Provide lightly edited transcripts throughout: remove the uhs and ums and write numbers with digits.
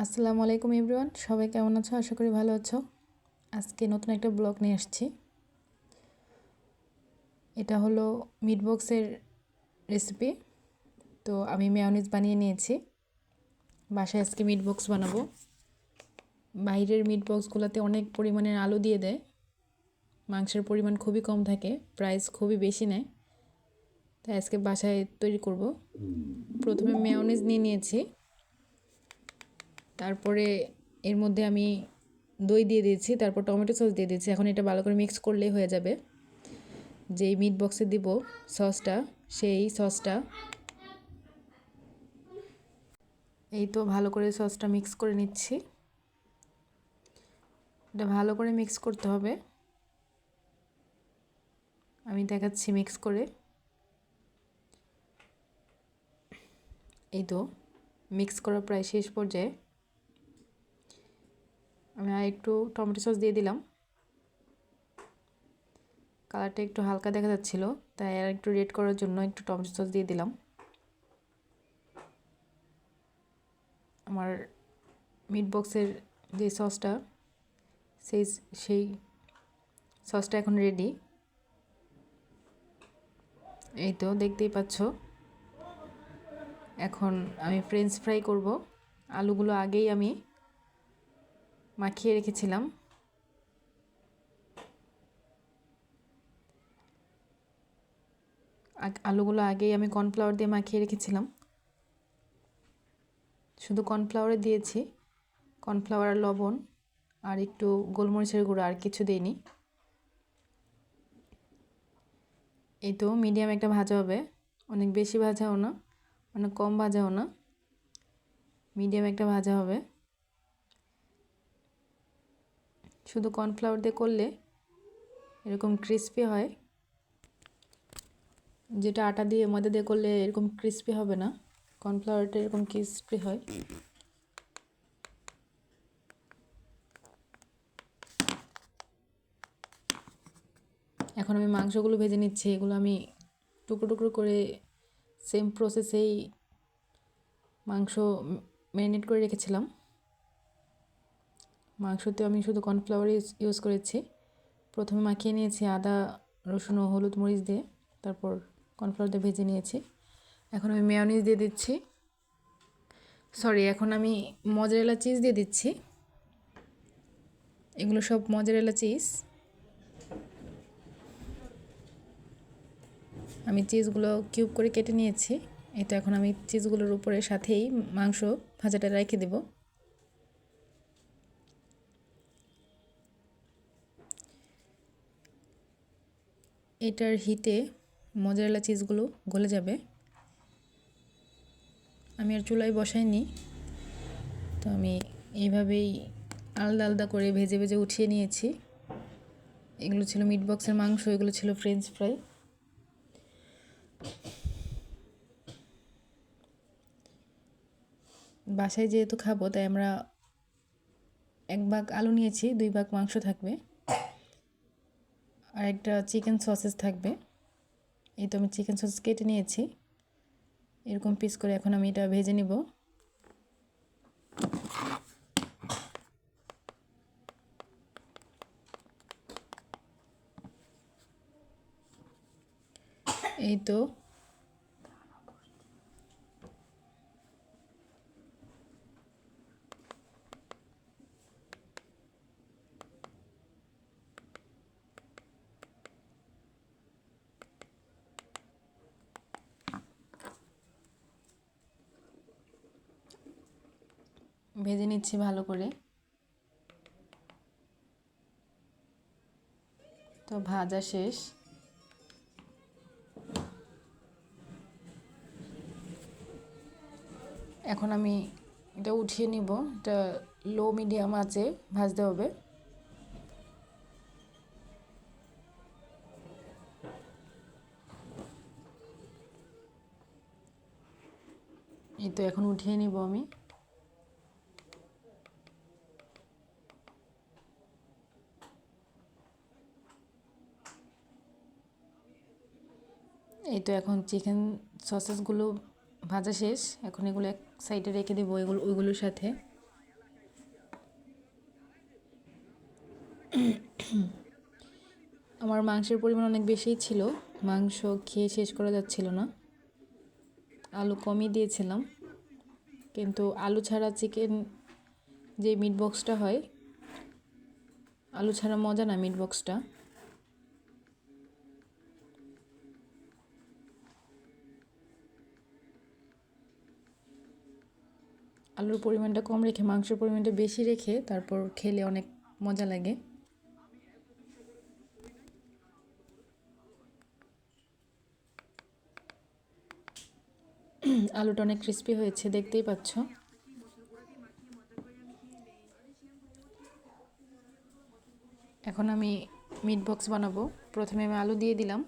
আসসালামু আলাইকুম এভরিওয়ান, সবাই কেমন আছো? আশা করি ভালো আছো। আজকে নতুন একটা ব্লগ নিয়ে আসছি। এটা হলো মিট বক্সের রেসিপি। তো আমি মেয়োনিজ বানিয়ে নিয়েছি। বাসায় আজকে মিট বক্স বানাবো। বাইরের মিট বক্সগুলোতে অনেক পরিমাণের আলু দিয়ে দেয়, মাংসের পরিমাণ খুবই কম থাকে, প্রাইস খুবই বেশি নেয়। তাই আজকে বাসায় তৈরি করব। প্রথমে মেয়োনিজ নিয়ে নিয়েছি, তারপরে এর মধ্যে আমি দই দিয়ে দিয়েছি, তারপর টমেটো সস দিয়ে দিয়েছি। এখন এটা ভালো করে মিক্স করলেই হয়ে যাবে। যেই মিট বক্সে দিব সসটা, সেই সসটা এই তো ভালো করে সসটা মিক্স করে নিচ্ছি। এটা ভালো করে মিক্স করতে হবে, আমি দেখাচ্ছি মিক্স করে। এই তো মিক্স করা প্রায় শেষ পর্যায়ে। আমি আর একটু টমেটো সস দিয়ে দিলাম, কালারটা একটু হালকা দেখা যাচ্ছিল, তাই আর একটু রেড করার জন্য একটু টমেটো সস দিয়ে দিলাম। আমার মিট বক্সের যে সসটা, সেই সসটা এখন রেডি। এই তো দেখতেই পাচ্ছ। এখন আমি ফ্রেঞ্চ ফ্রাই করব। আলুগুলো আগেই আমি মাখিয়ে রেখেছিলাম। আলুগুলো আগেই আমি কর্নফ্লাওয়ার দিয়ে মাখিয়ে রেখেছিলাম। শুধু কর্নফ্লাওয়ারে দিয়েছি, কর্নফ্লাওয়ার আর লবণ আর একটু গোলমরিচের গুঁড়ো, আর কিছু দিইনি। এই তো মিডিয়াম একটা ভাজা হবে, অনেক বেশি ভাজাও না, অনেক কম ভাজাও না, মিডিয়াম একটা ভাজা হবে। শুধু কর্নফ্লাওয়ার দিয়ে করলে এরকম ক্রিস্পি হয়, যেটা আটা দিয়ে ময়দা দিয়ে করলে এরকম ক্রিস্পি হবে না। কর্নফ্লাওয়ারটা এরকম ক্রিস্পি হয়। এখন আমি মাংসগুলো ভেজে নিচ্ছি। এগুলো আমি টুকরো টুকরো করে সেম প্রসেসেই মাংস ম্যারিনেট করে রেখেছিলাম। মাংসতে আমি শুধু কর্নফ্লাওয়ার ইউজ করেছি। প্রথমে মাখিয়ে নিয়েছি আদা, রসুন ও হলুদ মরিচ দিয়ে, তারপর কর্নফ্লাওয়ার দিয়ে ভেজে নিয়েছি। এখন আমি মেয়োনিজ দিয়ে দিচ্ছি, এখন আমি মজারেলা চিজ দিয়ে দিচ্ছি। এগুলো সব মজারেলা চিজ। আমি চিজগুলো কিউব করে কেটে নিয়েছি। এটা এখন আমি চিজগুলোর উপরে সাথেই মাংস ভাজাটা রেখে দেব। এটার হিটে মজারেলা চিজগুলো গলে যাবে। আমি আর চুলায় বসাইনি, তো আমি এইভাবেই আলাদা আলাদা করে ভেজে ভেজে উঠিয়ে নিয়েছি। এগুলো ছিল মিট বক্সের মাংস, এগুলো ছিল ফ্রেঞ্চ ফ্রাই। বাসায় যেহেতু খাবো, তাই আমরা 1 ভাগ আলু নিয়েছি, 2 ভাগ মাংস থাকবে, আর একটা চিকেন সসেস থাকবে। এই তো আমি চিকেন সস কেটে নিয়েছি এরকম পিস করে। এখন আমি এটা ভেজে নিব। এই তো ভেজে নিচ্ছি ভালো করে। তো ভাজা শেষ। এখন আমি এটা উঠিয়ে নিব। এটা লো মিডিয়াম আঁচে ভাজতে হবে। এই তো এখন উঠিয়ে নিব আমি। এই তো এখন চিকেন সসেসগুলো ভাজা শেষ। এখন এগুলো এক সাইডে রেখে দেবো ওইগুলোর সাথে। আমার মাংসের পরিমাণ অনেক বেশিই ছিল, মাংস খেয়ে শেষ করা যাচ্ছিল না। আলু কমই দিয়েছিলাম, কিন্তু আলু ছাড়া চিকেন যে মিট বক্সটা হয়, আলু ছাড়া মজা না মিট বক্সটা। আলুর পরিমাণটা কম রেখে মাংসের পরিমাণটা বেশি রেখে তারপর খেলে অনেক মজা লাগে। আলুটা অনেক ক্রিস্পি হয়েছে, দেখতেই পাচ্ছ। এখন আমি মিট বক্স বানাবো। প্রথমে আমি আলু দিয়ে দিলাম,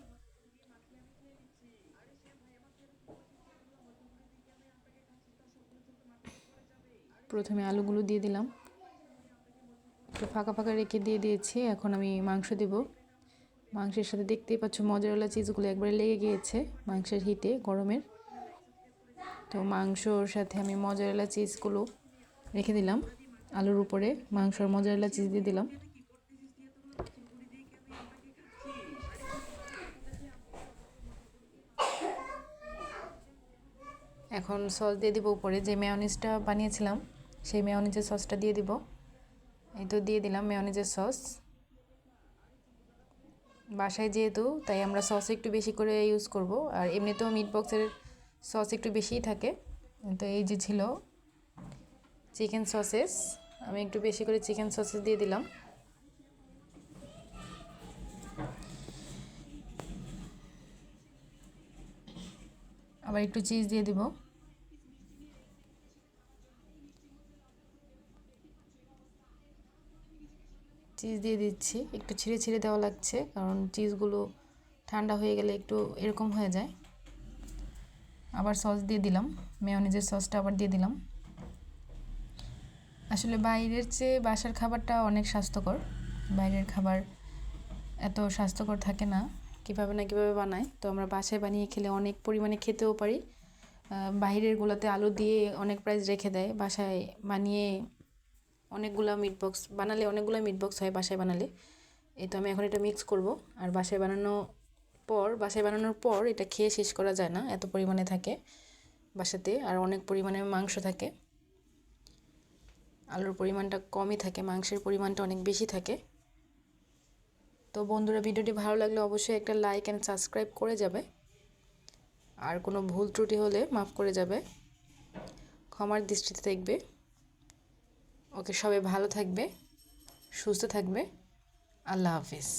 আলুগুলো দিয়ে দিলাম, একটু ফাঁকা ফাঁকা রেখে দিয়ে দিয়েছি। এখন আমি মাংস দিব। মাংসের সাথে দেখতেই পাচ্ছ মজারেলা চিজগুলো একবারে লেগে গিয়েছে মাংসের হিটে গরমের। তো মাংসর সাথে আমি মজারেলা চিজগুলো রেখে দিলাম আলুর উপরে, মাংসর মজারেলা চিজ দিয়ে দিলাম। এখন সস দিয়ে দিব উপরে, যে মেয়োনিজটা বানিয়েছিলাম সেই মেয়োনিজের সসটা দিয়ে দিব। এই তো দিয়ে দিলাম মেয়োনিজের সস। বাসায় যেহেতু, তাই আমরা সস একটু বেশি করে ইউজ করব, আর এমনিতেও মিট বক্সের সস একটু বেশিই থাকে। তো এই যে ছিল চিকেন সসেস, আমি একটু বেশি করে চিকেন সসেস দিয়ে দিলাম। আবার একটু চিজ দিয়ে দিব। চিজ দিয়ে দিচ্ছি, একটু ছিঁড়ে ছিঁড়ে দেওয়া লাগছে, কারণ চিজগুলো ঠান্ডা হয়ে গেলে একটু এরকম হয়ে যায়। আবার সস দিয়ে দিলাম, মেয়োনিজের সসটা আবার দিয়ে দিলাম। আসলে বাইরের চেয়ে বাসার খাবারটা অনেক স্বাস্থ্যকর। বাইরের খাবার এত স্বাস্থ্যকর থাকে না, কীভাবে না কীভাবে বানায়। তো আমরা বাসায় বানিয়ে খেলে অনেক পরিমাণে খেতেও পারি। বাইরেরগুলোতে আলু দিয়ে অনেক প্রাইস রেখে দেয়, বাসায় বানিয়ে অনেকগুলো মিট বক্স বানালে অনেকগুলো মিট বক্স হয় বাসায় বানালে। এই তো আমি এখন এটা মিক্স করব। আর বাসায় বানানোর পর এটা খেয়ে শেষ করা যায় না, এত পরিমাণে থাকে বাসাতে। আর অনেক পরিমাণে মাংস থাকে, আলুর পরিমাণটা কমই থাকে, মাংসের পরিমাণটা অনেক বেশি থাকে। তো বন্ধুরা, ভিডিওটি ভালো লাগলে অবশ্যই একটা লাইক অ্যান্ড সাবস্ক্রাইব করে যাবে। আর কোনো ভুল ত্রুটি হলে মাফ করে যাবে, ক্ষমার দৃষ্টিতে দেখবে। ওকে, সবাই ভালো থাকবে, সুস্থ থাকবে। আল্লাহ হাফিজ।